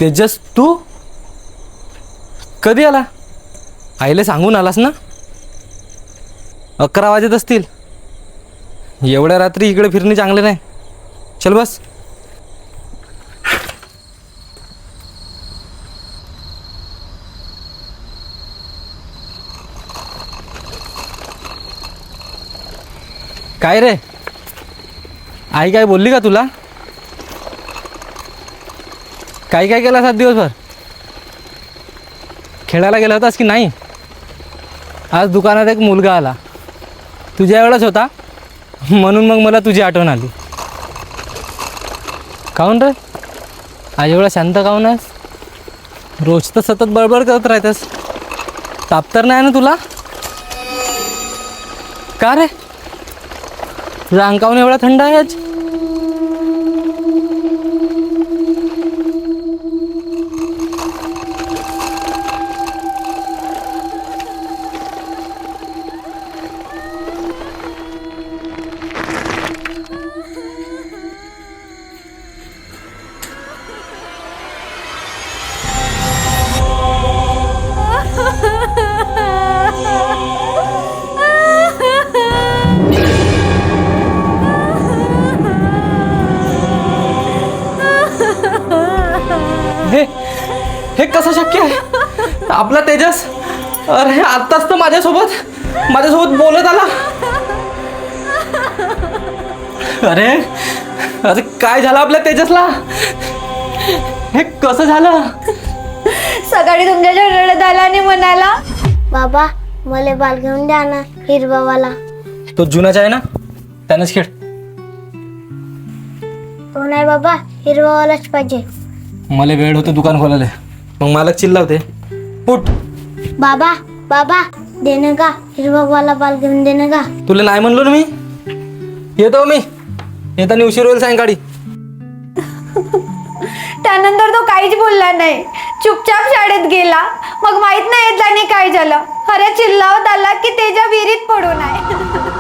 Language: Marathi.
तेजस तू कधी आला? आईला सांगून आलास ना? 11 वाजत असतील. एवढ्या रात्री इकडे फिरणे चांगले नाही. चल बस. काय रे, आई काय बोलली का तुला? काय काय केला 7 दिवसभर? खेळायला गेला होतास की नाही? आज दुकानात एक मुलगा आला, तुझ्या एवढाच होता, म्हणून मग मला तुझी आठवण आली. काहून रे, आज एवढा शांत काहून आहेस? रोज तर सतत बडबड करत राहतेस. ताप तर नाही ना तुला? का रे, तुझा अंग काहून एवढा थंड आहे आज? हे कसं शक्य आहे? आपला तेजस, अरे आत्ताच तर माझ्यासोबत बोलत आला. अरे अरे काय झालं आपल्या तेजसला? हे कसं झालं? सकाळी तुमच्या रडत आला आणि म्हणाला, बाबा मला बाल घेऊन द्या ना हिरवावाला. तो जुनाच आहे ना, त्यानंच खेळ. तो नाही बाबा, हिरवावालाच पाहिजे. मला वेळ होतो दुकान खोलायला, मग मालक चिल्लावते. उठ. बाबा बाबा देणं का, हिरवावाला बाल घेऊन देणं का. तुला नाही म्हणलो ना मी. येतो मी, येताना उशीर होईल सायंकाळी. त्यानंतर तो काहीच बोलला नाही, चुपचाप शाळेत गेला. मग माहित नाही त्याने काय झालं. अरे चिल्लावत आला की त्याच्या विहिरीत पडून आहे.